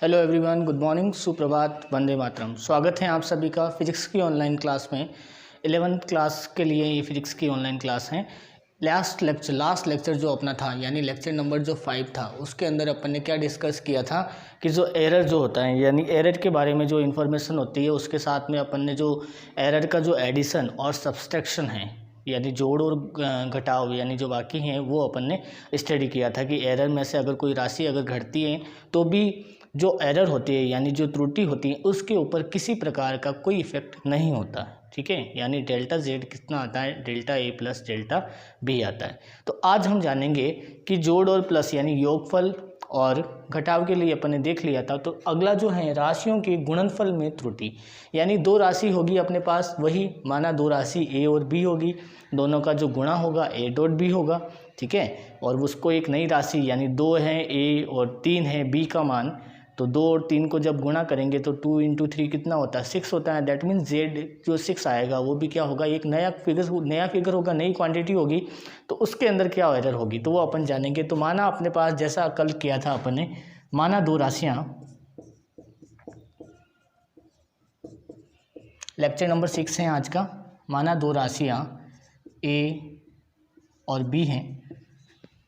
Hello everyone, good morning, सुप्रभात, वंदे मातरम। स्वागत है आप सभी का फिजिक्स की ऑनलाइन क्लास में। 11th क्लास के लिए ये फिजिक्स की ऑनलाइन क्लास है। लास्ट लेक्चर जो अपना था, यानी लेक्चर नंबर जो 5 था, उसके अंदर अपन ने क्या डिस्कस किया था कि जो एरर जो होता है, यानी एरर के बारे में जो इन्फॉर्मेशन होती है, उसके साथ में अपन ने जो एरर का जो एडिशन और सब्सट्रैक्शन है, यानी जोड़ और घटाव, यानी जो बाकी हैं, वो अपन ने स्टडी किया था कि एरर में से अगर कोई राशि अगर घटती है तो भी जो एरर होती है, यानी जो त्रुटि होती है, उसके ऊपर किसी प्रकार का कोई इफेक्ट नहीं होता। ठीक है, यानी डेल्टा जेड कितना आता है, delta A plus delta B आता है। तो आज हम जानेंगे कि जोड़ और प्लस यानी योगफल और घटाव के लिए अपन ने देख लिया था। तो अगला जो है राशियों के गुणनफल में त्रुटि, यानी दो राशि होगी अपने पास, वही माना दो राशि ए और बी होगी, दोनों का जो गुणा होगा ए डॉट बी होगा। ठीक है, और उसको एक नई राशि यानी 2 है ए और 3 है बी का मान, तो 2 और 3 को जब गुणा करेंगे तो 2 × 3 कितना होता है, 6 होता है। दैट मीन्स जेड जो 6 आएगा वो भी क्या होगा, एक नया फिगर होगा, नई क्वांटिटी होगी। तो उसके अंदर क्या एरर होगी तो वो अपन जानेंगे। तो माना अपने पास जैसा कल किया था अपन ने, माना दो राशियाँ, लेक्चर नंबर 6 है आज का। माना दो राशियाँ ए और बी हैं।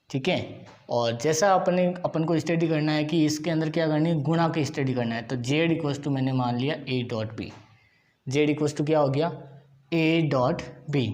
ठीक है, और जैसा अपन को स्टडी करना है कि इसके अंदर क्या करनी है, गुणा की स्टडी करना है। तो जेड इक्वल्स टू मैंने मान लिया A dot B. Z equals to क्या हो गया, ए डॉट बी।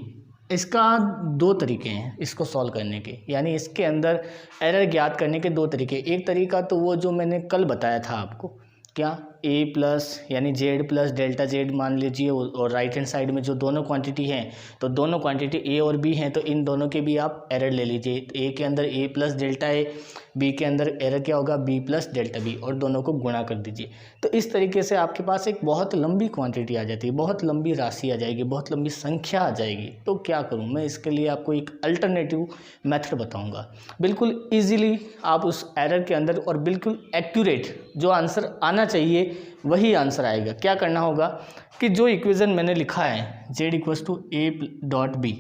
इसका दो तरीके हैं इसको सॉल्व करने के, यानी इसके अंदर एरर ज्ञात करने के दो तरीके। एक तरीका तो वो जो मैंने कल बताया था आपको, क्या ए प्लस यानी जेड प्लस डेल्टा जेड मान लीजिए, और राइट हैंड साइड में जो दोनों क्वांटिटी हैं, तो दोनों क्वांटिटी ए और बी हैं, तो इन दोनों के भी आप एरर ले लीजिए। ए के अंदर ए प्लस डेल्टा ए, बी के अंदर एरर क्या होगा, बी प्लस डेल्टा बी, और दोनों को गुणा कर दीजिए। तो इस तरीके से आपके पास एक बहुत लंबी क्वांटिटी आ जाती है, बहुत लंबी राशि आ जाएगी, बहुत लंबी संख्या आ जाएगी। तो क्या करूँ मैं, इसके लिए आपको एक अल्टरनेटिव मेथड बताऊँगा। बिल्कुल ईजिली आप उस एरर के अंदर और बिल्कुल एक्यूरेट जो आंसर आना चाहिए वही आंसर आएगा। क्या करना होगा कि जो इक्वेशन मैंने लिखा है z equals to A dot B,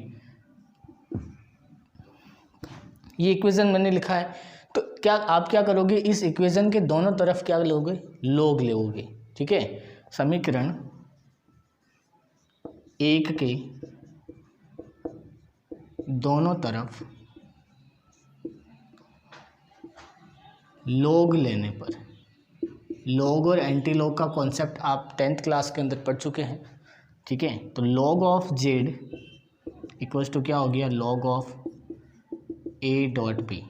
ये इक्वेशन मैंने लिखा है, तो क्या आप क्या करोगे, इस इक्वेशन के दोनों तरफ क्या लोगे, लॉग लोगे। ठीक है, समीकरण 1 के दोनों तरफ लॉग लेने पर, लॉग और एंटी लॉग का कॉन्सेप्ट आप 10th क्लास के अंदर पढ़ चुके हैं। ठीक है, तो log of Z equals to क्या हो गया, log of A dot B.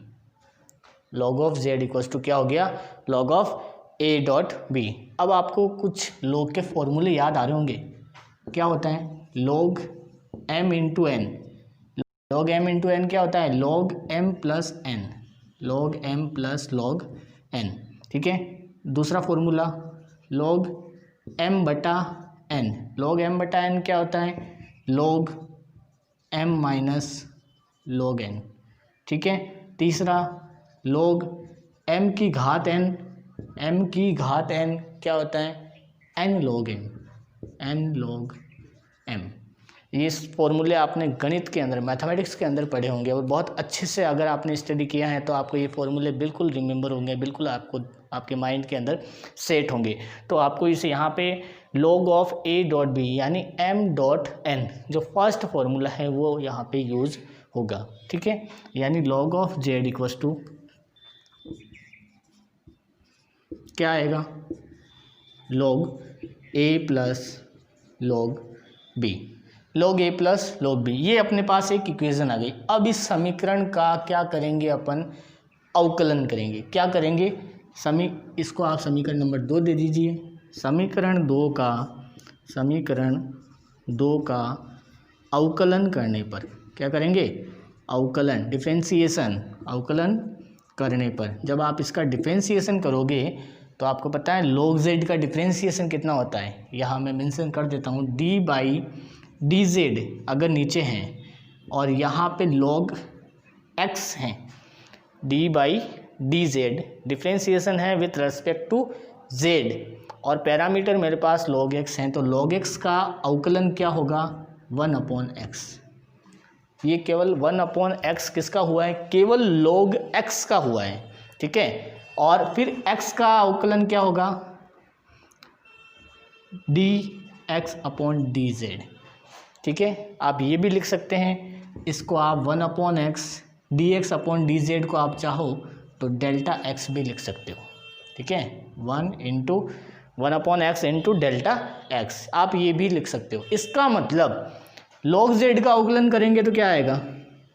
Log of Z equals to क्या हो गया, log of A dot B. अब आपको कुछ लॉग के फॉर्मूले याद आ रहे होंगे। क्या होता है, log M into N. Log M into N क्या होता है, log M plus N, log M plus log N. ठीक है, दूसरा फॉर्मूला लॉग एम बटा एन। लॉग एम बटा एन क्या होता है, log M minus log N. ठीक है, तीसरा लॉग एम की घात एन। एम की घात एन क्या होता है, N log M, N log M. ये फॉर्मूले आपने गणित के अंदर, मैथमेटिक्स के अंदर पढ़े होंगे, और बहुत अच्छे से अगर आपने स्टडी किया है तो आपको ये फॉर्मूले बिल्कुल रिमेंबर होंगे, बिल्कुल आपको आपके माइंड के अंदर सेट होंगे। तो आपको इसे यहाँ पे log of A dot B यानी एम डॉट एन, जो फर्स्ट फॉर्मूला है वो यहाँ पे यूज होगा। ठीक है, यानी log of Z equals to क्या आएगा, log A plus log B, log A plus log B. ये अपने पास एक इक्वेशन आ गई। अब इस समीकरण का क्या करेंगे अपन, अवकलन करेंगे। क्या करेंगे, इसको आप समीकरण नंबर 2 दे दीजिए। समीकरण 2 का अवकलन करने पर क्या करेंगे, अवकलन, डिफरेंशिएशन, अवकलन करने पर जब आप इसका डिफरेंशिएशन करोगे तो आपको पता है log z का डिफरेंशिएशन कितना होता है। यहाँ मैं मेंशन कर देता हूँ, d बाई डी जेड अगर नीचे हैं और यहाँ पे log x हैं, d by D Z differentiation है विथ रेस्पेक्ट टू z, और पैरामीटर मेरे पास log x हैं, तो log x का अवकलन क्या होगा, 1/x। ये केवल 1/x किसका हुआ है, केवल log x का हुआ है। ठीक है, और फिर x का अवकलन क्या होगा, dx अपॉन dz। ठीक है, आप ये भी लिख सकते हैं, इसको आप 1/x dx अपॉन dz को आप चाहो तो डेल्टा x भी लिख सकते हो। ठीक है, 1/x इंटू डेल्टा x आप ये भी लिख सकते हो। इसका मतलब log z का अवकलन करेंगे तो क्या आएगा,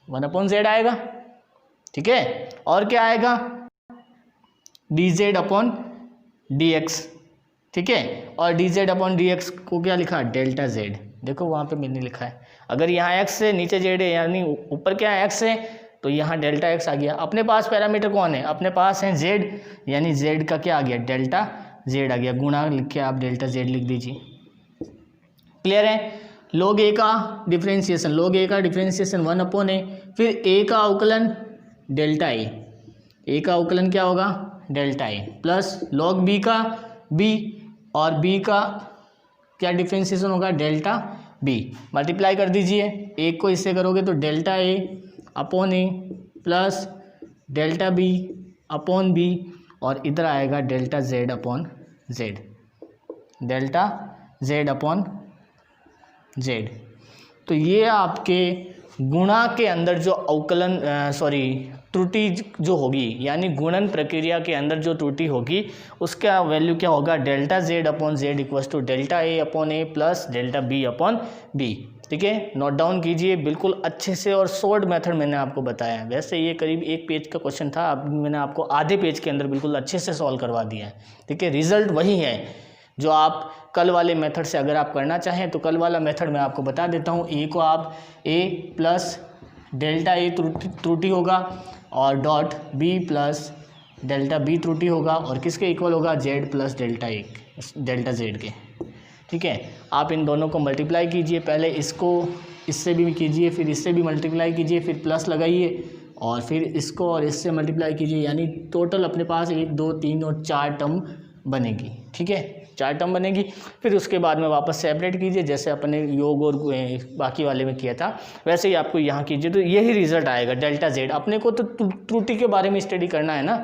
1/z आएगा। ठीक है, और क्या आएगा, dz अपॉन dx। ठीक है, और dz अपॉन dx को क्या लिखा, डेल्टा z। देखो वहाँ पे मैंने लिखा है, अगर यहाँ x है नीचे z है, यानी ऊपर क्या है x है, तो यहाँ डेल्टा x आ गया। अपने पास पैरामीटर कौन है, अपने पास है z, यानी z का क्या आ गया, डेल्टा z आ गया। गुणा लिख के आप डेल्टा z लिख दीजिए। क्लियर है। log a का डिफ्रेंशिएशन, log a का डिफ्रेंशिएशन 1/a, फिर a का अवकलन डेल्टा a का अवकलन क्या होगा, delta a, plus log b का b, और b का क्या डिफ्रेंशिएशन होगा, डेल्टा b। मल्टीप्लाई कर दीजिए, एक को इससे करोगे तो delta a upon a plus delta b upon b, और इधर आएगा delta z upon z, delta z upon z। तो ये आपके गुणा के अंदर जो अवकलन त्रुटि जो होगी, यानी गुणन प्रक्रिया के अंदर जो त्रुटि होगी उसका वैल्यू क्या होगा, delta z upon z equals to delta a upon a plus delta b upon b। ठीक है, नोट डाउन कीजिए बिल्कुल अच्छे से, और शॉर्ट मेथड मैंने आपको बताया है। वैसे ये करीब 1 पेज का क्वेश्चन था, अब मैंने आपको आधे पेज के अंदर बिल्कुल अच्छे से सॉल्व करवा दिया है। ठीक है, रिजल्ट वही है जो आप कल वाले मेथड से अगर आप करना चाहें तो कल वाला मेथड मैं आपको बता देता हूँ। ए को आप a प्लस डेल्टा a त्रुटि होगा, और dot b plus delta b त्रुटि होगा, और किसके इक्वल होगा, z प्लस डेल्टा z के। ठीक है, आप इन दोनों को मल्टीप्लाई कीजिए, पहले इसको इससे भी कीजिए, फिर इससे भी मल्टीप्लाई कीजिए, फिर प्लस लगाइए, और फिर इसको और इससे मल्टीप्लाई कीजिए, यानी टोटल अपने पास 1 2 3 और 4 टर्म बनेगी। ठीक है, 4 टर्म बनेगी। फिर उसके बाद में वापस सेपरेट कीजिए, जैसे अपने योग और बाकी वाले में किया था वैसे ही आपको यहाँ कीजिए, तो यही रिजल्ट आएगा डेल्टा z। अपने को तो त्रुटि के बारे में स्टडी करना है ना,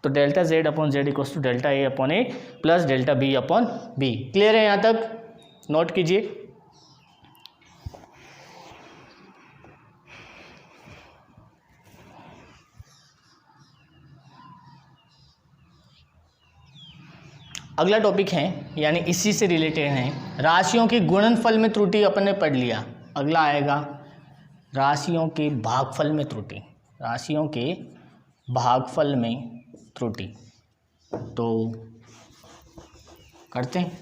तो delta z upon z equals to delta a upon a plus delta b upon b। Clear है, यहाँ तक नोट कीजिए। अगला टॉपिक है, यानी इसी से रिलेटेड है, राशियों के गुणनफल में त्रुटि अपन ने पढ़ लिया। अगला आएगा राशियों के भागफल में त्रुटि, राशियों के भागफल में त्रुटि। तो करते हैं,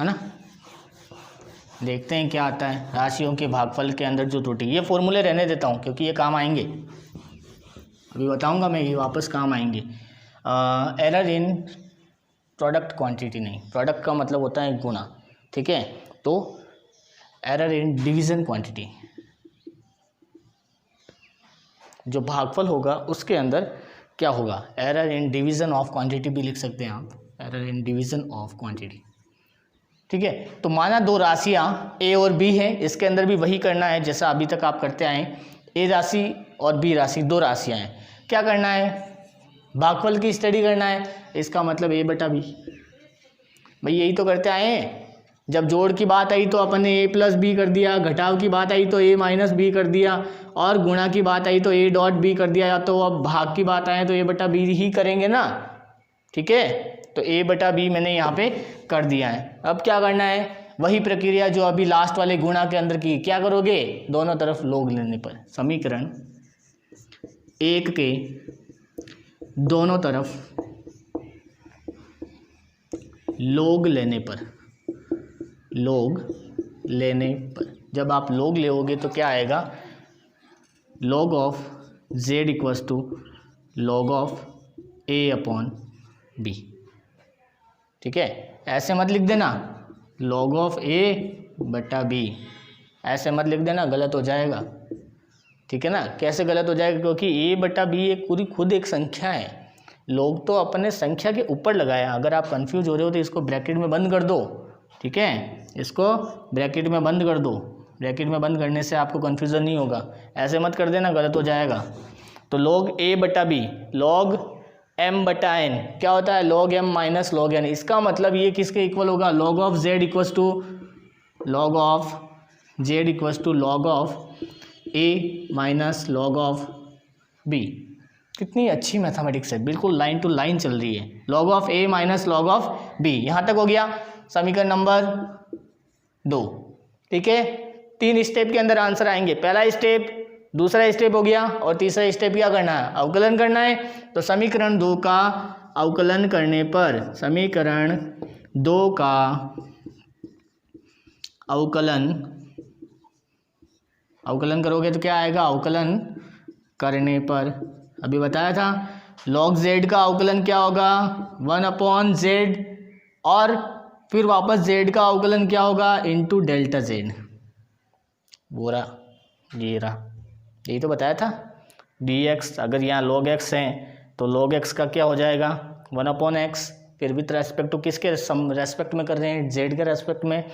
है ना, देखते हैं क्या आता है राशियों के भागफल के अंदर जो त्रुटि। ये फॉर्मूले रहने देता हूँ क्योंकि ये काम आएंगे, अभी बताऊँगा मैं, ये वापस काम आएंगे। एरर इन प्रोडक्ट क्वांटिटी नहीं, प्रोडक्ट का मतलब होता है गुना। ठीक है, तो एरर इन डिवीज़न क्वांटिटी, जो भागफल होगा उसके अंदर क्या होगा, error in division of quantity भी लिख सकते हैं आप, error in division of quantity. ठीक है, तो माना 2 राशियाँ a और b है, इसके अंदर भी वही करना है जैसा अभी तक आप करते आए। a राशि और b राशि 2 राशियाँ हैं, क्या करना है, भागफल की स्टडी करना है। इसका मतलब a बटा b, भाई यही तो करते आए हैं। जब जोड़ की बात आई तो अपन ने a प्लस बी कर दिया, घटाव की बात आई तो a माइनस बी कर दिया, और गुणा की बात आई तो a डॉट बी कर दिया। तो अब भाग की बात आए तो a बटा b ही करेंगे ना। ठीक है, तो a बटा b मैंने यहाँ पे कर दिया है। अब क्या करना है, वही प्रक्रिया जो अभी लास्ट वाले गुणा के अंदर की, क्या करोगे, दोनों तरफ log लेने पर, समीकरण 1 के दोनों तरफ log लेने पर, log लेने पर जब आप log लेओगे तो क्या आएगा, log of z equals to log of a upon b। ठीक है, ऐसे मत लिख देना log ऑफ a बटा b, ऐसे मत लिख देना, गलत हो जाएगा। ठीक है ना, कैसे गलत हो जाएगा, क्योंकि a बटा b एक पूरी खुद एक संख्या है। लोग तो अपने संख्या के ऊपर लगाया, अगर आप कंफ्यूज हो रहे हो तो इसको ब्रैकेट में बंद कर दो। ठीक है, इसको ब्रैकेट में बंद कर दो, ब्रैकेट में बंद करने से आपको कन्फ्यूज़न नहीं होगा, ऐसे मत कर देना, गलत हो जाएगा। तो log a बटा b, log m/n क्या होता है, log m minus log n। इसका मतलब ये किसके इक्वल होगा, log of z equals to log of z equals to log of a minus log of b। कितनी अच्छी मैथमेटिक्स है, बिल्कुल लाइन टू लाइन चल रही है। log of a minus log of b, यहाँ तक हो गया समीकरण नंबर 2। ठीक है, 3 स्टेप के अंदर आंसर आएंगे। पहला स्टेप, दूसरा स्टेप हो गया, और तीसरा स्टेप क्या करना है, अवकलन करना है। तो समीकरण 2 का अवकलन करने पर, समीकरण 2 का अवकलन करोगे तो क्या आएगा, अवकलन करने पर अभी बताया था log z का अवकलन क्या होगा, 1/z, और फिर वापस z का अवकलन क्या होगा, इंटू डेल्टा z। वो रहा, ये रहा, यही तो बताया था। dx अगर यहाँ log x है तो log x का क्या हो जाएगा, 1/x। फिर विथ रेस्पेक्ट टू किसके रेस्पेक्ट में कर रहे हैं, z के रेस्पेक्ट में,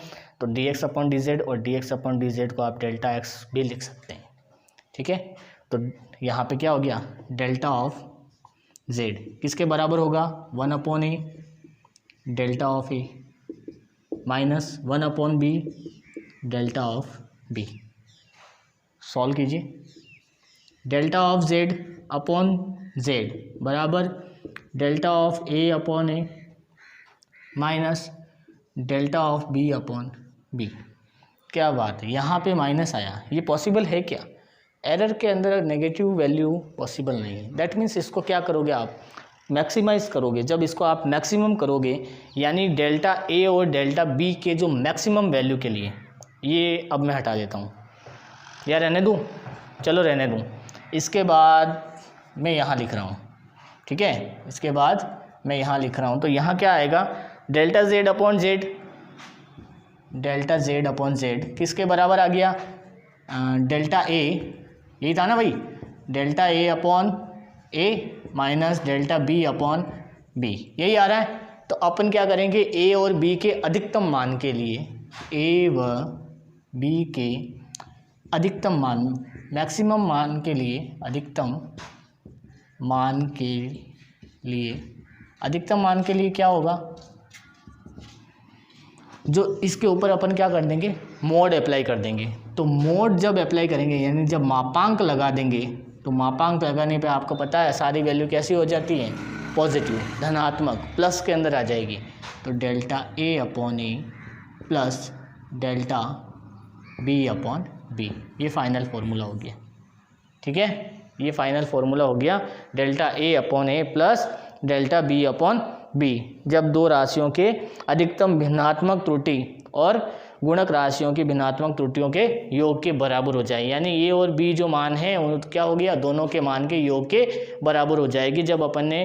तो dx/dz, और dx/dz को आप डेल्टा x भी लिख सकते हैं। ठीक है, तो यहाँ पे क्या हो गया, डेल्टा ऑफ z किसके बराबर होगा, 1/a delta of a minus 1/b delta of b। Solve कीजिए, delta of z upon z बराबर delta of a/a minus delta of b/b। क्या बात है, यहाँ पे माइनस आया, ये पॉसिबल है क्या, एरर के अंदर नेगेटिव वैल्यू पॉसिबल नहीं है। दैट मीन्स इसको क्या करोगे आप, मैक्सिमाइज करोगे। जब इसको आप मैक्सिमम करोगे, यानी डेल्टा a और डेल्टा b के जो मैक्सिमम वैल्यू के लिए, ये अब मैं हटा देता हूँ या रहने दूँ, चलो रहने दूँ। इसके बाद मैं यहाँ लिख रहा हूँ, ठीक है, इसके बाद मैं यहाँ लिख रहा हूँ, तो यहाँ क्या आएगा, delta z upon z, delta z upon z किसके बराबर आ गया, डेल्टा a, यही था ना भाई, delta a upon a minus delta b upon b, यही आ रहा है। तो अपन क्या करेंगे, a और b के अधिकतम मान के लिए, a व b के अधिकतम मान, मैक्सिमम मान के लिए, अधिकतम मान के लिए, अधिकतम मान के लिए क्या होगा, जो इसके ऊपर अपन क्या कर देंगे, मोड अप्लाई कर देंगे। तो मोड जब अप्लाई करेंगे, यानी जब मापांक लगा देंगे, तो मापांक लगाने पे आपको पता है सारी वैल्यू कैसी हो जाती है, पॉजिटिव, धनात्मक, प्लस के अंदर आ जाएगी। तो delta a upon a plus delta b upon b, ये फाइनल फार्मूला हो गया। ठीक है, ये फाइनल फार्मूला हो गया, delta a upon a plus delta b upon b, जब दो राशियों के अधिकतम भिन्नात्मक त्रुटि और गुणक राशियों की भिन्नात्मक त्रुटियों के योग के बराबर हो जाए, यानी a और b जो मान है वो क्या हो गया, दोनों के मान के योग के बराबर हो जाएगी। जब अपन ने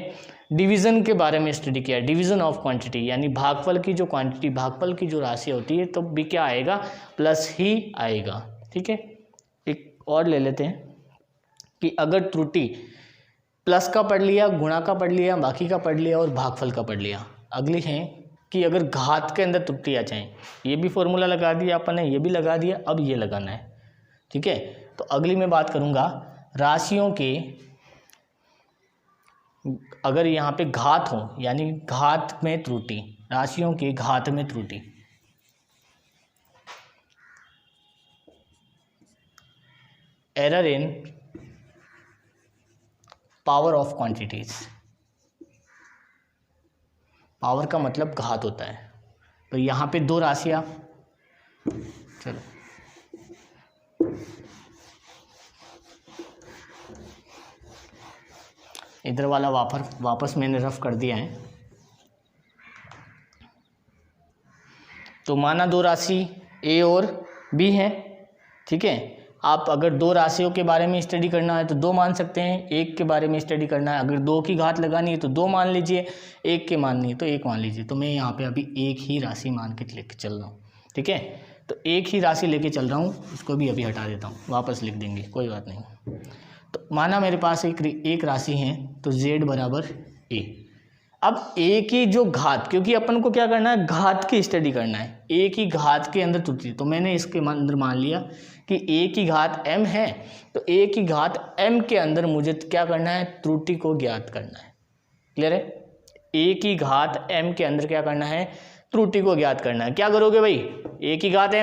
डिवीज़न के बारे में स्टडी किया, डिवीज़न ऑफ क्वांटिटी, यानी भागफल की जो क्वांटिटी, भागफल की जो राशि होती है, तो भी क्या आएगा, प्लस ही आएगा। ठीक है, एक और ले लेते हैं कि अगर त्रुटि प्लस का पढ़ लिया, गुणा का पढ़ लिया, बाकी का पढ़ लिया और भागफल का पढ़ लिया। अगली है कि अगर घात के अंदर त्रुटि आ जाए, ये भी फॉर्मूला लगा दिया अपन ने, ये भी लगा दिया, अब ये लगाना है। ठीक है, तो अगली मैं बात करूँगा राशियों के, अगर यहाँ पे घात हो, यानी घात में त्रुटि, राशियों के घात में त्रुटि, error in power of quantities. Power का मतलब घात होता है। तो यहाँ पे दो राशियाँ, चलो इधर वाला वापस मैंने रफ कर दिया है। तो माना दो राशि a और b है। ठीक है, आप अगर दो राशियों के बारे में स्टडी करना है तो दो मान सकते हैं, एक के बारे में स्टडी करना है, अगर दो की घात लगानी है तो दो मान लीजिए, एक के माननी है तो एक मान लीजिए। तो मैं यहाँ पे अभी एक ही राशि मान के लेके चल रहा हूँ। ठीक है, तो एक ही राशि लेके चल रहा हूँ, इसको भी अभी हटा देता हूँ, वापस लिख देंगे, कोई बात नहीं। तो माना मेरे पास एक राशि है, तो z बराबर a। अब a की जो घात, क्योंकि अपन को क्या करना है, घात की स्टडी करना है, a की घात के अंदर त्रुटि, तो मैंने इसके अंदर मान लिया कि a की घात m है, तो a की घात m के अंदर मुझे क्या करना है, त्रुटि को ज्ञात करना है। क्लियर है। ए की घात m के अंदर क्या करना है, त्रुटि को ज्ञात करना है। क्या करोगे भाई, a की घात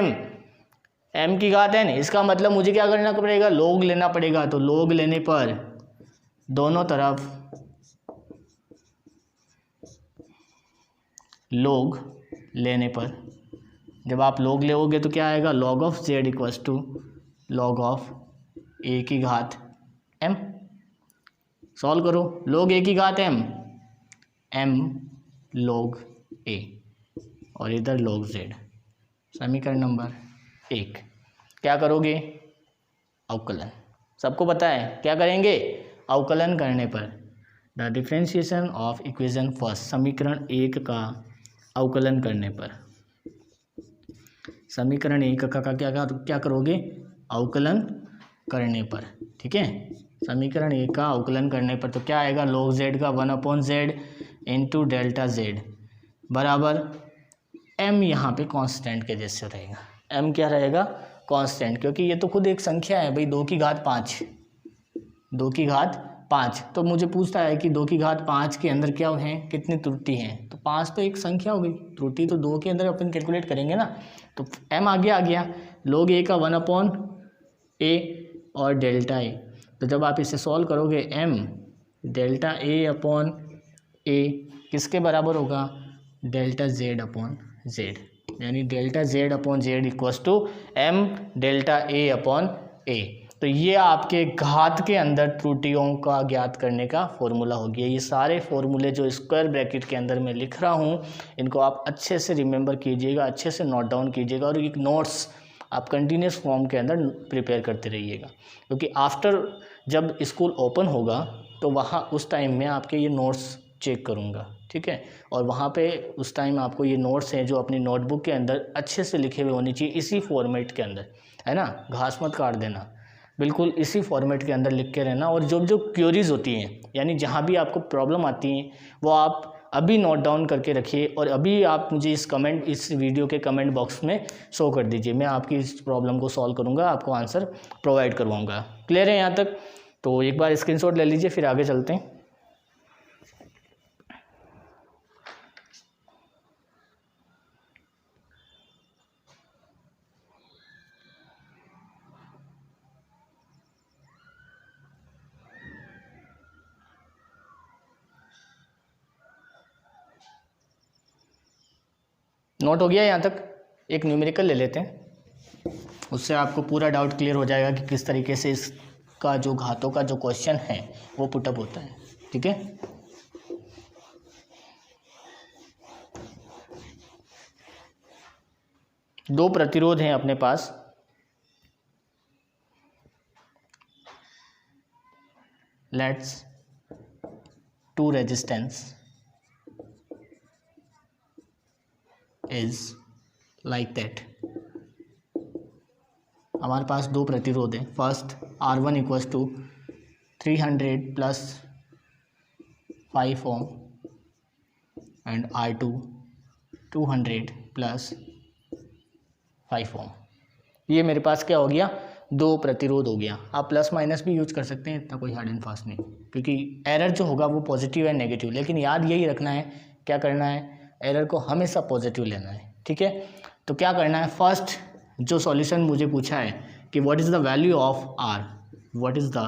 m की घात n, इसका मतलब मुझे क्या करना पड़ेगा, log लेना पड़ेगा। तो log लेने पर दोनों तरफ log लेने पर, जब आप log लोगे तो क्या आएगा, log of z equals to log of a की घात m। सॉल्व करो, log a की घात m log a और इधर log z। समीकरण नंबर 1। क्या करोगे, अवकलन। सबको पता है क्या करेंगे, अवकलन करने पर the differentiation of equation first, समीकरण 1 का अवकलन करने पर, समीकरण 1 का क्या करोगे, अवकलन करने पर। ठीक है, समीकरण 1 का अवकलन करने पर तो क्या आएगा, log z का 1/z इंटू डेल्टा z बराबर m, यहाँ पे कांस्टेंट के जैसे रहेगा। m क्या रहेगा, कांस्टेंट, क्योंकि ये तो खुद एक संख्या है भाई, 2 की घात 5, 2 की घात 5। तो मुझे पूछता है कि 2 की घात 5 के अंदर क्या है, कितनी त्रुटि है। तो 5 तो एक संख्या हो गई, त्रुटि तो 2 के अंदर अपन कैलकुलेट करेंगे ना। तो m आ गया log a का 1/a और डेल्टा a। तो जब आप इसे सॉल्व करोगे m delta a upon a किसके बराबर होगा, डेल्टा z अपॉन z, यानी delta z upon z equals to m delta a upon a। तो ये आपके घात के अंदर त्रुटियों का ज्ञात करने का फॉर्मूला हो गया। ये सारे फॉर्मूले जो स्क्वायर ब्रैकेट के अंदर मैं लिख रहा हूँ, इनको आप अच्छे से रिमेंबर कीजिएगा, अच्छे से नोट डाउन कीजिएगा और एक नोट्स आप कंटिन्यूस फॉर्म के अंदर प्रिपेयर करते रहिएगा, क्योंकि आफ्टर जब स्कूल ओपन होगा तो वहाँ उस टाइम में आपके ये नोट्स चेक करूँगा। ठीक है, और वहाँ पे उस टाइम आपको ये नोट्स हैं जो अपनी नोटबुक के अंदर अच्छे से लिखे हुए होने चाहिए, इसी फॉर्मेट के अंदर, है ना, घास मत काट देना, बिल्कुल इसी फॉर्मेट के अंदर लिख के रहना। और जो क्वेरीज होती हैं, यानी जहाँ भी आपको प्रॉब्लम आती हैं, वो आप अभी नोट डाउन करके रखिए और अभी आप मुझे इस वीडियो के कमेंट बॉक्स में शो कर दीजिए। मैं आपकी इस प्रॉब्लम को सॉल्व करूँगा, आपको आंसर प्रोवाइड करवाऊँगा। क्लियर है यहाँ तक? तो एक बार स्क्रीनशॉट ले लीजिए, फिर आगे चलते हैं। नोट हो गया यहाँ तक? एक न्यूमेरिकल ले लेते हैं, उससे आपको पूरा डाउट क्लियर हो जाएगा कि किस तरीके से इसका जो घातों का जो क्वेश्चन है वो पुटअप होता है। ठीक है, दो प्रतिरोध हैं अपने पास, let's two resistance is like that. हमारे पास दो प्रतिरोध हैं। First R1 equals to 300 plus 5 ohm and R2 200 plus 5 ohm. ये मेरे पास क्या हो गया, दो प्रतिरोध हो गया। आप प्लस माइनस भी यूज कर सकते हैं, इतना कोई हार्ड एंड फास्ट नहीं, क्योंकि एरर जो होगा वो पॉजिटिव है नेगेटिव, लेकिन याद यही रखना है, क्या करना है, एरर को हमेशा पॉजिटिव लेना है। ठीक है, तो क्या करना है, फर्स्ट जो सॉल्यूशन मुझे पूछा है कि what is the value of R, what is the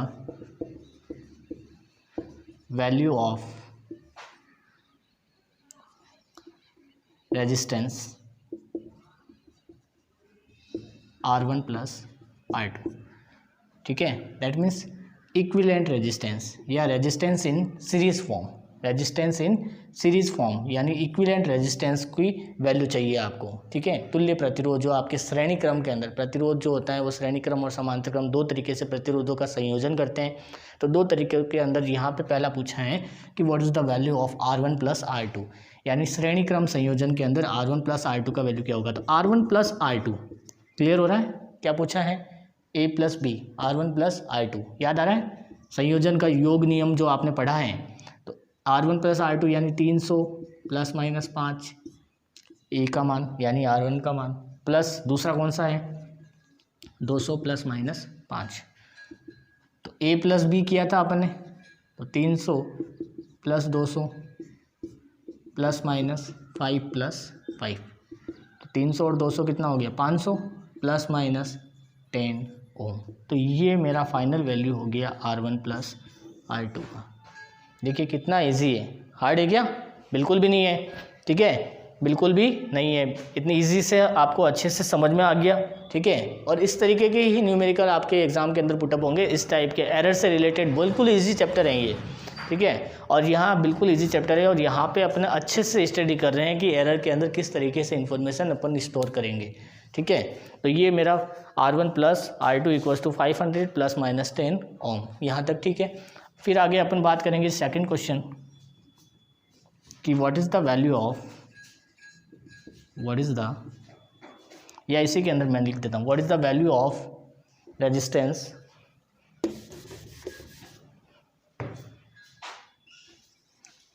value of resistance R1 plus R2। ठीक है, दैट मीन्स इक्विवेलेंट रेजिस्टेंस या resistance in series form, resistance in series form यानी इक्विवेलेंट रेजिस्टेंस की वैल्यू चाहिए आपको। ठीक है, तुल्य प्रतिरोध जो आपके श्रेणी क्रम के अंदर, प्रतिरोध जो होता है वो श्रेणी क्रम और समांतर क्रम दो तरीके से प्रतिरोधों का संयोजन करते हैं। तो दो तरीके के अंदर यहाँ पे पहला पूछा है कि what is the value of R1 plus R2, यानी श्रेणी क्रम संयोजन के अंदर R1 प्लस R2 का वैल्यू क्या होगा। तो R1 प्लस R2 क्लियर हो रहा है, क्या पूछा है, A plus B R1 plus R2, याद आ रहा है संयोजन का योग नियम जो आपने पढ़ा है। तो R1 प्लस R2 यानी 300 प्लस माइनस 5 A का मान यानी R1 का मान, प्लस दूसरा कौन सा है 200 प्लस माइनस 5। तो A प्लस बी किया था अपन ने, तो 300 प्लस 200 प्लस माइनस 5 प्लस 5, तो 300 और 200 कितना हो गया 500 प्लस माइनस 10 ओम। तो ये मेरा फाइनल वैल्यू हो गया R1 प्लस R2 का। देखिए कितना इजी है, हार्ड है क्या? बिल्कुल भी नहीं है, ठीक है, बिल्कुल भी नहीं है। इतनी इजी से आपको अच्छे से समझ में आ गया, ठीक है। और इस तरीके के ही न्यूमेरिकल आपके एग्जाम के अंदर पुटअप होंगे, इस टाइप के एरर से रिलेटेड बिल्कुल इजी चैप्टर हैं ये, ठीक है। और यहाँ बिल्कुल इजी चैप्टर है और यहाँ पे अपने अच्छे से स्टडी कर रहे हैं कि एरर के अंदर किस तरीके से इन्फॉर्मेशन अपन स्टोर करेंगे, ठीक है। तो ये मेरा R1 plus R2 equals to 500 plus minus 10 ohm, यहाँ तक ठीक है। फिर आगे अपन बात करेंगे सेकंड क्वेश्चन कि what is the value of, what is the, या इसी के अंदर मैं लिख देता हूँ, what is the value of resistance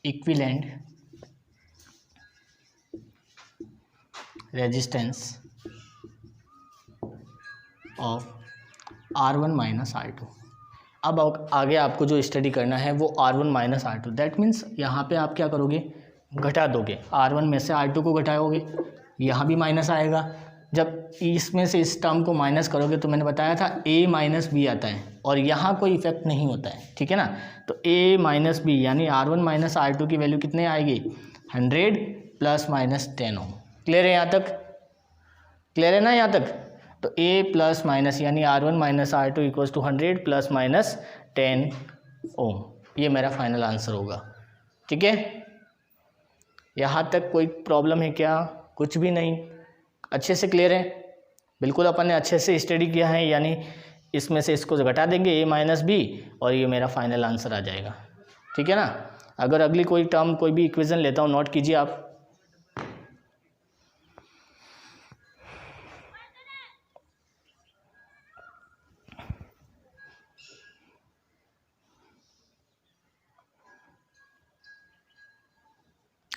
equivalent resistance of R1 minus R2। अब आगे आपको जो स्टडी करना है वो R1 minus R2, that means यहाँ पे आप क्या करोगे, घटा दोगे, R1 में से R2 को घटाओगे, यहाँ भी माइनस आएगा। जब इसमें से इस टर्म को माइनस करोगे तो मैंने बताया था A माइनस बी आता है और यहाँ कोई इफेक्ट नहीं होता है, ठीक है ना। तो A माइनस बी यानी R1 माइनस R2 की वैल्यू कितने आएगी 100 प्लस माइनस 10 ओम। क्लियर है यहाँ तक? क्लियर है ना यहाँ तक? तो A प्लस माइनस यानी R1 minus R2 equals to 100 plus minus 10 ohm, ये मेरा फाइनल आंसर होगा, ठीक है। यहाँ तक कोई प्रॉब्लम है क्या? कुछ भी नहीं, अच्छे से क्लियर है, बिल्कुल अपन ने अच्छे से स्टडी किया है। यानी इसमें से इसको घटा देंगे A माइनस बी और ये मेरा फाइनल आंसर आ जाएगा, ठीक है ना। अगर अगली कोई टर्म कोई भी इक्वेशन लेता हूँ, नोट कीजिए आप।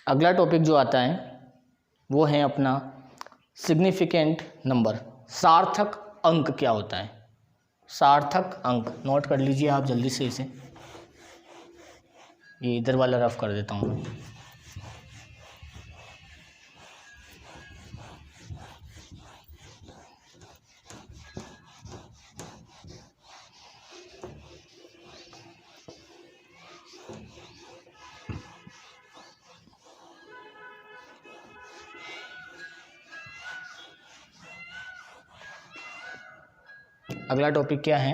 अगला टॉपिक जो आता है वो है अपना सिग्निफिकेंट नंबर, सार्थक अंक क्या होता है। सार्थक अंक नोट कर लीजिए आप जल्दी से इसे, ये इधर वाला रफ कर देता हूँ। अगला टॉपिक क्या है,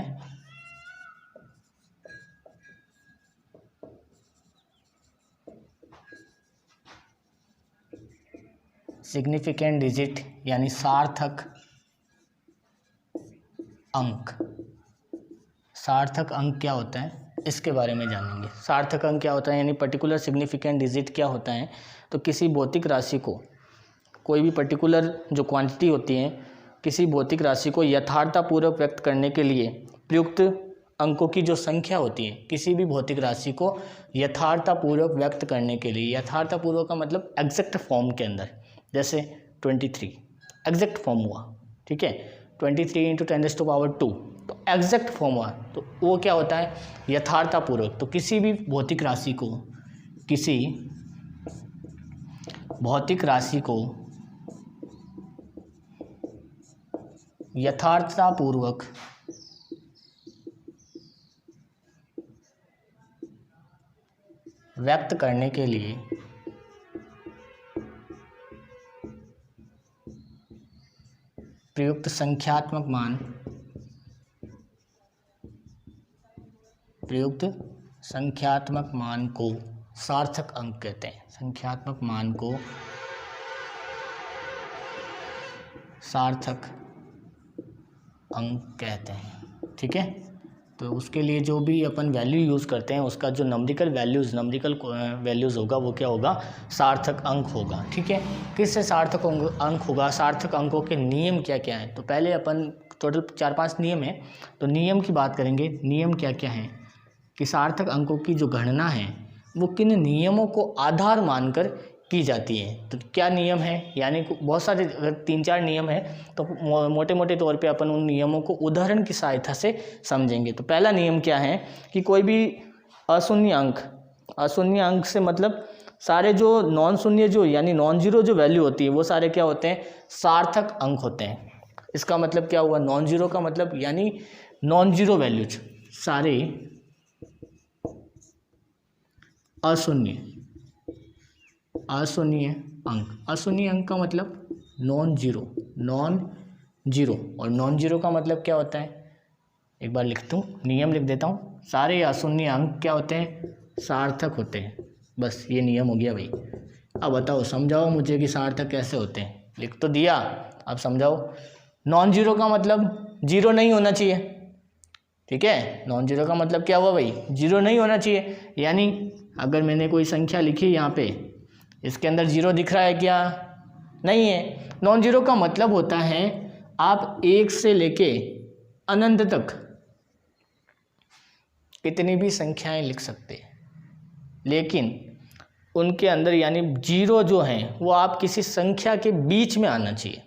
सिग्निफिकेंट डिजिट यानी सार्थक अंक। सार्थक अंक क्या होता है इसके बारे में जानेंगे। सार्थक अंक क्या होता है यानी पर्टिकुलर सिग्निफिकेंट डिजिट क्या होता है। तो किसी भौतिक राशि को, कोई भी पर्टिकुलर जो क्वांटिटी होती है, किसी भौतिक राशि को यथार्थतापूर्वक व्यक्त करने के लिए प्रयुक्त अंकों की जो संख्या होती है, किसी भी भौतिक राशि को यथार्थतापूर्वक व्यक्त करने के लिए, यथार्थतापूर्वक का मतलब एग्जैक्ट फॉर्म के अंदर, जैसे 23 एग्जैक्ट फॉर्म हुआ, ठीक है, 23 × 10⁻², तो एग्जैक्ट फॉर्म हुआ, तो वो क्या होता है यथार्थतापूर्वक। तो किसी भी भौतिक राशि को, किसी भौतिक राशि को यथार्थतापूर्वक व्यक्त करने के लिए प्रयुक्त संख्यात्मक मान, प्रयुक्त संख्यात्मक मान को सार्थक अंक कहते हैं। संख्यात्मक मान को सार्थक अंक कहते हैं, ठीक है। तो उसके लिए जो भी अपन वैल्यू यूज़ करते हैं उसका जो नंबरिकल वैल्यूज़ होगा वो क्या होगा सार्थक अंक होगा, ठीक है। किससे सार्थक अंक होगा, सार्थक अंकों के नियम क्या क्या हैं। तो पहले अपन टोटल 4-5 नियम हैं, तो नियम की बात करेंगे। नियम क्या क्या हैं कि सार्थक अंकों की जो गणना है वो किन नियमों को आधार मानकर की जाती है। तो क्या नियम है, यानी बहुत सारे, अगर 3-4 नियम है तो मोटे मोटे तौर पे अपन उन नियमों को उदाहरण की सहायता से समझेंगे। तो पहला नियम क्या है कि कोई भी अशून्य अंक अशून्य अंक से मतलब सारे जो नॉन शून्य जो यानी नॉन जीरो जो वैल्यू होती है वो सारे क्या होते हैं, सार्थक अंक होते हैं। इसका मतलब क्या हुआ, नॉन जीरो का मतलब यानी नॉन जीरो वैल्यूज सारे अशून्य अंक। अशून्य अंक का मतलब नॉन जीरो, और नॉन जीरो का मतलब क्या होता है, एक बार लिखता हूँ, नियम लिख देता हूँ। सारे अशून्य अंक क्या होते हैं, सार्थक होते हैं। बस ये नियम हो गया भाई। अब बताओ, समझाओ मुझे कि सार्थक कैसे होते हैं। लिख तो दिया, अब समझाओ। नॉन जीरो का मतलब जीरो नहीं होना चाहिए, ठीक है। नॉन जीरो का मतलब क्या हुआ भाई, जीरो नहीं होना चाहिए। यानी अगर मैंने कोई संख्या लिखी यहाँ पे, इसके अंदर जीरो दिख रहा है क्या, नहीं है। नॉन जीरो का मतलब होता है आप एक से लेके अनंत तक कितनी भी संख्याएं लिख सकते हैं, लेकिन उनके अंदर यानी जीरो जो हैं वो आप किसी संख्या के बीच में आना चाहिए,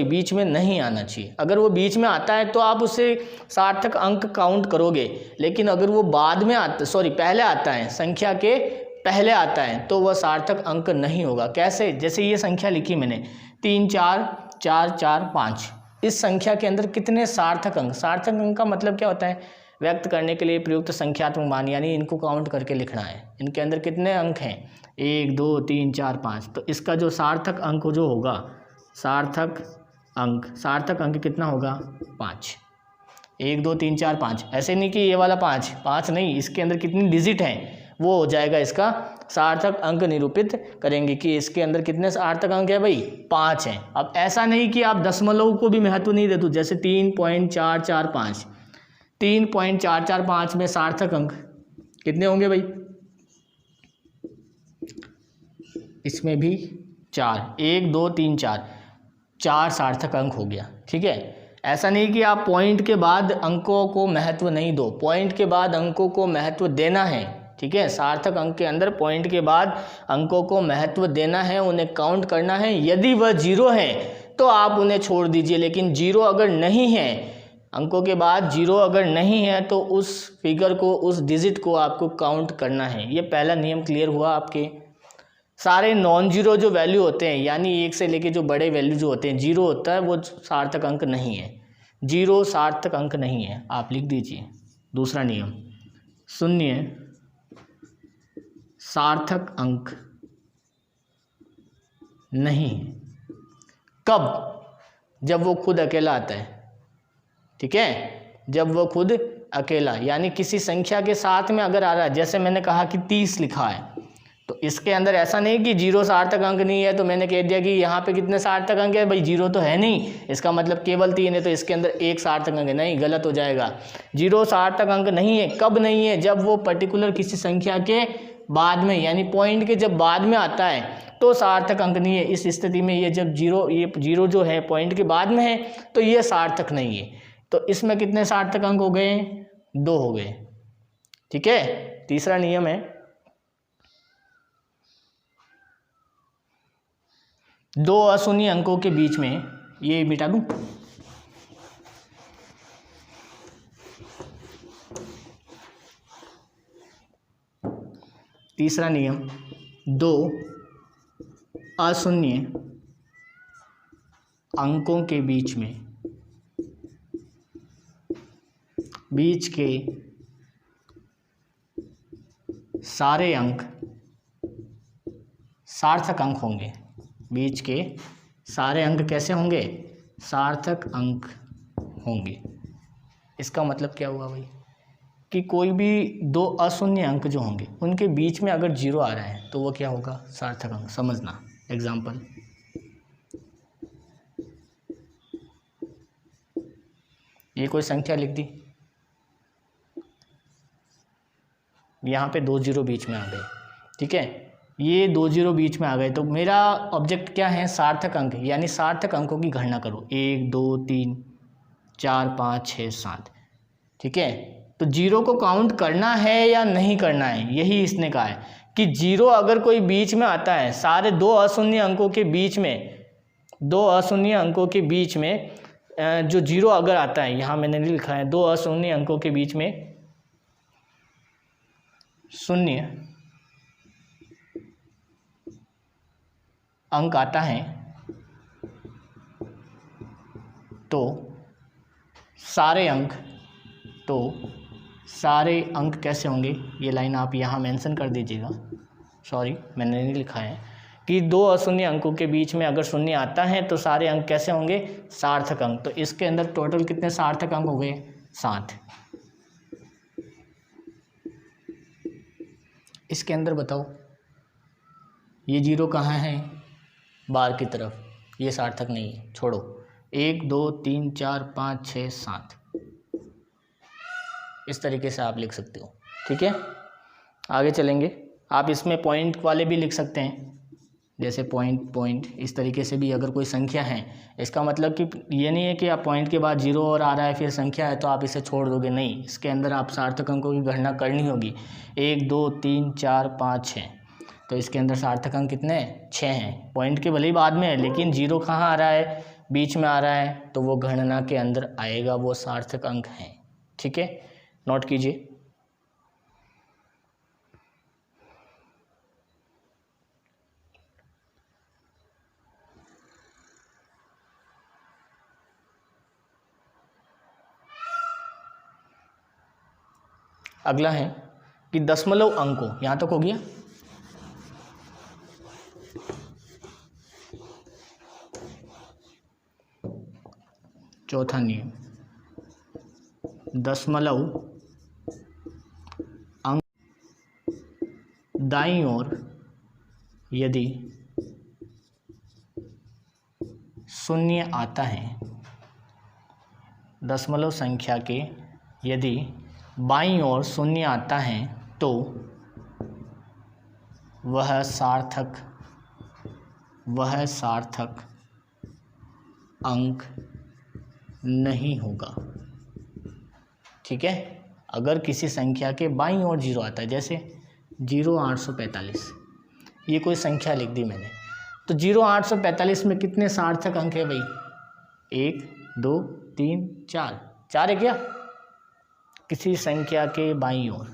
बीच में नहीं आना चाहिए। अगर वो बीच में आता है तो आप उसे सार्थक अंक काउंट करोगे, लेकिन अगर वो बाद में पहले आता है, संख्या के पहले आता है, तो वह सार्थक अंक नहीं होगा। कैसे, जैसे ये संख्या लिखी मैंने 3 4 4 4 5, इस संख्या के अंदर कितने सार्थक अंक, सार्थक अंक का मतलब क्या होता है, व्यक्त करने के लिए प्रयुक्त संख्यात्मक मान, यानी इनको काउंट करके लिखना है, इनके अंदर कितने अंक हैं, 1 2 3 4 5। तो इसका जो सार्थक अंक जो होगा, सार्थक अंक कितना होगा, 5। 1 2 3 4 5, ऐसे नहीं कि ये वाला 5 नहीं, इसके अंदर कितनी डिजिट हैं वो हो जाएगा इसका सार्थक अंक निरूपित करेंगे कि इसके अंदर कितने सार्थक अंक है भाई, 5 हैं। अब ऐसा नहीं कि आप दशमलव को भी महत्व नहीं देते, जैसे 3.445, 3.445 में सार्थक अंक कितने होंगे भाई, इसमें भी 4, 1 2 3 4 सार्थक अंक हो गया, ठीक है। ऐसा नहीं कि आप पॉइंट के बाद अंकों को महत्व नहीं दो, पॉइंट के बाद अंकों को महत्व देना है, ठीक है। सार्थक अंक के अंदर पॉइंट के बाद अंकों को महत्व देना है, उन्हें काउंट करना है। यदि वह जीरो है तो आप उन्हें छोड़ दीजिए, लेकिन जीरो अगर नहीं है, अंकों के बाद जीरो अगर नहीं है, तो उस फिगर को, उस डिजिट को आपको काउंट करना है। ये पहला नियम क्लियर हुआ आपके। सारे नॉन जीरो जो वैल्यू होते हैं, यानी एक से लेके जो बड़े वैल्यू जो होते हैं, जीरो होता है, वो सार्थक अंक नहीं है, जीरो सार्थक अंक नहीं है। आप लिख दीजिए दूसरा नियम, शून्य सार्थक अंक नहीं। कब, जब वो खुद अकेला आता है, ठीक है, जब वो खुद अकेला, यानी किसी संख्या के साथ में अगर आ रहा है, जैसे मैंने कहा कि 30 लिखा है, तो इसके अंदर ऐसा नहीं कि जीरो सार्थक अंक नहीं है, तो मैंने कह दिया कि यहाँ पे कितने सार्थक अंक है भाई, जीरो तो है नहीं, इसका मतलब केवल 3 है, तो इसके अंदर एक सार्थक अंक है, नहीं, गलत हो जाएगा। जीरो सार्थक अंक नहीं है। कब नहीं है, जब वो पर्टिकुलर किसी संख्या के बाद में, यानी पॉइंट के जब बाद में आता है तो सार्थक अंक नहीं है। इस स्थिति में ये जब जीरो जो है पॉइंट के बाद में है, तो ये सार्थक नहीं है। तो इसमें कितने सार्थक अंक हो गए, 2 हो गए, ठीक है। तीसरा नियम है, 2 अशून्य अंकों के बीच में, ये मिटा दूं, तीसरा नियम, 2 अशून्य अंकों के बीच के सारे अंक सार्थक अंक होंगे। बीच के सारे अंक कैसे होंगे, सार्थक अंक होंगे। इसका मतलब क्या हुआ भाई, कि कोई भी 2 अशून्य अंक जो होंगे उनके बीच में अगर जीरो आ रहा है तो वो क्या होगा, सार्थक अंक। समझना, एग्जाम्पल, ये कोई संख्या लिख दी, यहाँ पे 2 जीरो बीच में आ गए, ठीक है, ये 2 जीरो बीच में आ गए, तो मेरा ऑब्जेक्ट क्या है, सार्थक अंक, यानी सार्थक अंकों की गणना करो, 1 2 3 4 5 6 7, ठीक है। तो जीरो को काउंट करना है या नहीं करना है, यही इसने कहा है कि जीरो अगर कोई बीच में आता है, सारे 2 अशून्य अंकों के बीच में, 2 अशून्य अंकों के बीच में जो जीरो अगर आता है, यहाँ मैंने नहीं लिखा है, 2 अशून्य अंकों के बीच में शून्य अंक आता है तो सारे अंक कैसे होंगे, ये लाइन आप यहाँ मेंशन कर दीजिएगा। सॉरी मैंने नहीं लिखा है कि दो अशून्य अंकों के बीच में अगर शून्य आता है तो सारे अंक कैसे होंगे, सार्थक अंक। तो इसके अंदर टोटल कितने सार्थक अंक हो गए, 7। इसके अंदर बताओ ये 0 कहाँ है, बाहर की तरफ, ये सार्थक नहीं है, छोड़ो। 1 2 3 4 5 6 7 इस तरीके से आप लिख सकते हो। ठीक है, आगे चलेंगे। आप इसमें पॉइंट वाले भी लिख सकते हैं, जैसे पॉइंट इस तरीके से भी। अगर कोई संख्या है, इसका मतलब कि ये नहीं है कि आप पॉइंट के बाद 0 और आ रहा है फिर संख्या है तो आप इसे छोड़ दोगे, नहीं। इसके अंदर आप सार्थक अंकों की गणना करनी होगी। 1 2 3 4 5 6, तो इसके अंदर सार्थक अंक कितने हैं, 6 हैं। पॉइंट के भले ही बाद में है लेकिन 0 कहाँ आ रहा है, बीच में आ रहा है, तो वो गणना के अंदर आएगा, वो सार्थक अंक हैं। ठीक है, नोट कीजिए। अगला है कि दशमलव अंकों, यहाँ तक हो गया। चौथा नियम, दशमलव अंक दाईं ओर यदि शून्य आता है, दशमलव संख्या के यदि बाईं ओर शून्य आता है तो वह सार्थक अंक नहीं होगा। ठीक है, अगर किसी संख्या के बाईं ओर 0 आता है, जैसे 0,845, ये कोई संख्या लिख दी मैंने, तो 0,845 में कितने सार्थक अंक है भाई, 1 2 3 4 है क्या। किसी संख्या के बाईं ओर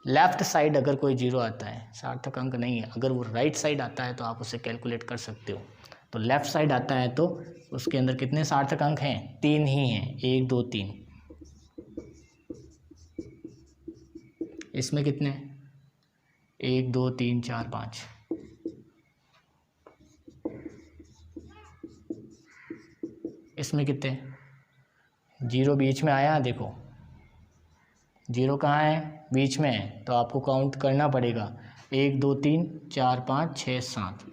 लेफ्ट साइड अगर कोई 0 आता है, सार्थक अंक नहीं है। अगर वो राइट साइड आता है तो आप उसे कैलकुलेट कर सकते हो। तो लेफ्ट साइड आता है तो उसके अंदर कितने सार्थक अंक हैं, 3 ही हैं, 1 2 3। इसमें कितने, 1 2 3 4 5। इसमें कितने, 0 बीच में आया, देखो 0 कहाँ है, बीच में है, तो आपको काउंट करना पड़ेगा, 1 2 3 4 5 6 7।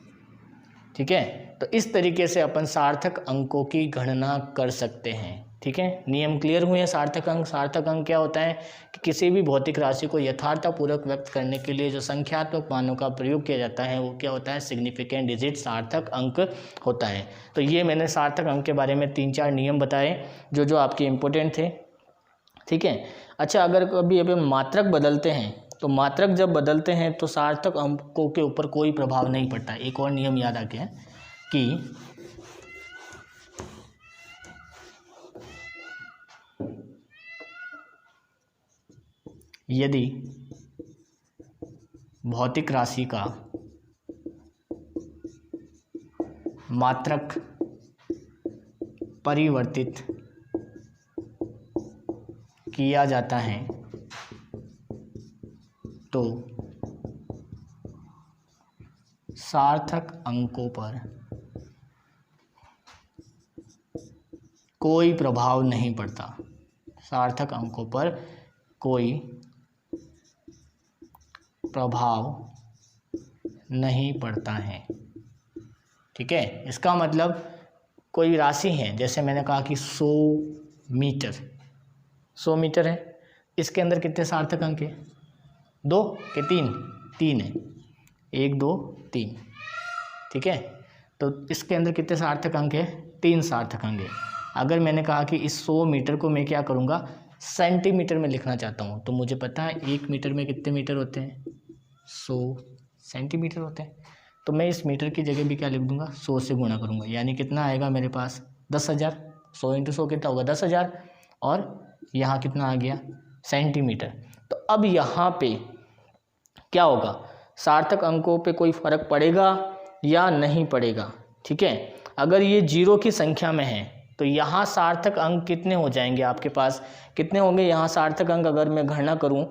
ठीक है, तो इस तरीके से अपन सार्थक अंकों की गणना कर सकते हैं। ठीक है, नियम क्लियर हुए हैं। सार्थक अंक क्या होता है कि किसी भी भौतिक राशि को यथार्थपूर्वक व्यक्त करने के लिए जो संख्यात्मक मानों का प्रयोग किया जाता है वो क्या होता है, सिग्निफिकेंट डिजिट सार्थक अंक होता है। तो ये मैंने सार्थक अंक के बारे में 3-4 नियम बताए जो आपके इम्पोर्टेंट थे। ठीक है, अच्छा, अगर कभी अपन मात्रक बदलते हैं तो मात्रक जब बदलते हैं तो सार्थक अंकों के ऊपर कोई प्रभाव नहीं पड़ता। एक और नियम याद आ गया कि यदि भौतिक राशि का मात्रक परिवर्तित किया जाता है तो सार्थक अंकों पर कोई प्रभाव नहीं पड़ता। सार्थक अंकों पर कोई प्रभाव नहीं पड़ता है। ठीक है, इसका मतलब कोई राशि है, जैसे मैंने कहा कि 100 मीटर है, इसके अंदर कितने सार्थक अंक है, 2 के 3 है, 1 2 3। ठीक है, तो इसके अंदर कितने सार्थक अंक है, 3 सार्थक अंक है। अगर मैंने कहा कि इस 100 मीटर को मैं क्या करूँगा, सेंटीमीटर में लिखना चाहता हूँ, तो मुझे पता है 1 मीटर में कितने मीटर होते हैं, 100 सेंटीमीटर होते हैं। तो मैं इस मीटर की जगह भी क्या लिख दूंगा, 100 से गुणा करूँगा, यानी कितना आएगा मेरे पास, 10,000। 100 × 100 कितना होगा, 10,000। और यहाँ कितना आ गया, सेंटीमीटर। तो अब यहाँ पे क्या होगा, सार्थक अंकों पे कोई फर्क पड़ेगा या नहीं पड़ेगा। ठीक है, अगर ये 0 की संख्या में है तो यहाँ सार्थक अंक कितने हो जाएंगे आपके पास, कितने होंगे यहाँ सार्थक अंक, अगर मैं गणना करूँ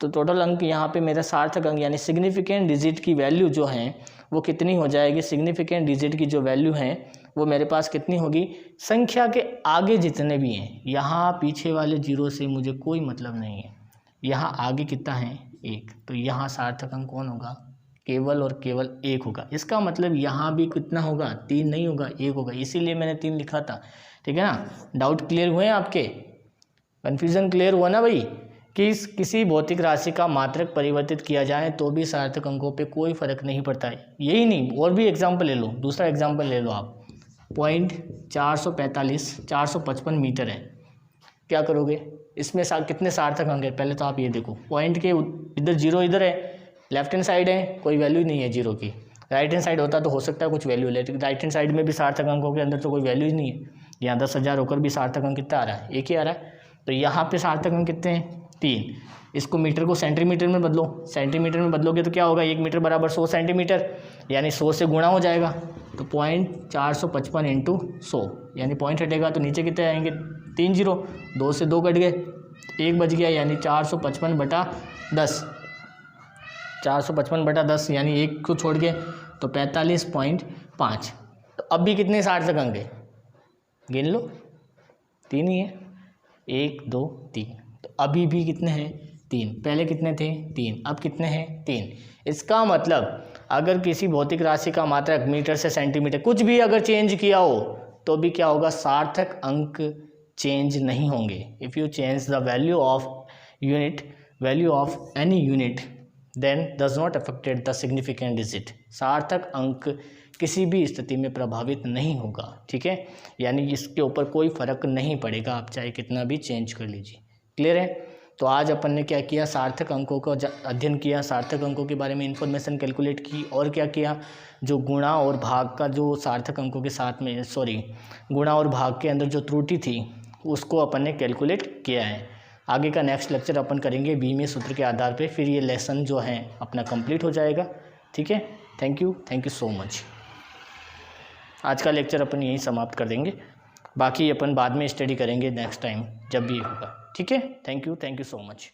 तो टोटल अंक यहाँ पे मेरा सार्थक अंक यानी सिग्निफिकेंट डिजिट की वैल्यू जो है वो कितनी हो जाएगी, सिग्निफिकेंट डिजिट की जो वैल्यू है वो मेरे पास कितनी होगी, संख्या के आगे जितने भी हैं, यहाँ पीछे वाले 0 से मुझे कोई मतलब नहीं है, यहाँ आगे कितना है 1, तो यहाँ सार्थक अंक कौन होगा, केवल और केवल 1 होगा। इसका मतलब यहाँ भी कितना होगा, 3 नहीं होगा, 1 होगा, इसीलिए मैंने 3 लिखा था। ठीक है ना, डाउट क्लियर हुए आपके, कन्फ्यूज़न क्लियर हुआ ना भाई, कि किसी भौतिक राशि का मात्रक परिवर्तित किया जाए तो भी सार्थक अंकों पे कोई फर्क नहीं पड़ता है। यही नहीं, और भी एग्जाम्पल ले लो, दूसरा एग्जाम्पल ले लो आप, पॉइंट 455 मीटर है, क्या करोगे, इसमें कितने सार्थक अंक है, पहले तो आप ये देखो, पॉइंट के इधर 0 इधर है, लेफ्ट हैंड साइड है, कोई वैल्यू नहीं है 0 की, राइट हैंड साइड होता तो हो सकता है कुछ वैल्यू, लेकिन राइट हैंड साइड में भी सार्थक अंकों के अंदर तो कोई वैल्यू ही नहीं है। यहाँ 10,000 होकर भी सार्थक अंक कितना आ रहा है, 1 ही आ रहा है। तो यहाँ पे सार्थक अंक कितने हैं, 3। इसको मीटर को सेंटीमीटर में बदलो, सेंटीमीटर में बदलोगे तो क्या होगा, 1 मीटर बराबर 100 सेंटीमीटर, यानी 100 से गुणा हो जाएगा, तो पॉइंट 455 इंटू 100, यानी पॉइंट हटेगा तो नीचे कितने आएंगे, 3 0, 2 से 2 कट गए, 1 बच गया, यानी 455/10, 455/10 यानी 1 को छोड़ के तो 45.5। तो अब भी कितने सार्थक अंक है, गिन लो, 3 ही है, 1 2 3, तो अभी भी कितने हैं, 3, पहले कितने थे, 3, अब कितने हैं, 3। इसका मतलब अगर किसी भौतिक राशि का मात्रक मीटर से सेंटीमीटर कुछ भी अगर चेंज किया हो तो भी क्या होगा, सार्थक अंक चेंज नहीं होंगे। If you change the value of any unit then does not affected the significant digit, सार्थक अंक किसी भी स्थिति में प्रभावित नहीं होगा। ठीक है, यानी इसके ऊपर कोई फर्क नहीं पड़ेगा, आप चाहे कितना भी चेंज कर लीजिए। क्लियर है, तो आज अपन ने क्या किया, सार्थक अंकों का अध्ययन किया, सार्थक अंकों के बारे में इंफॉर्मेशन कैलकुलेट की, और क्या किया, जो गुणा और भाग का जो सार्थक अंकों के साथ में गुणा और भाग के अंदर जो त्रुटि थी उसको अपन ने कैलकुलेट किया है। आगे का नेक्स्ट लेक्चर अपन करेंगे 20वें सूत्र के आधार पे, फिर ये लेसन जो है अपना कंप्लीट हो जाएगा। ठीक है, थैंक यू सो मच। आज का लेक्चर अपन यहीं समाप्त कर देंगे, बाकी अपन बाद में स्टडी करेंगे नेक्स्ट टाइम जब भी होगा। ठीक है, थैंक यू सो मच।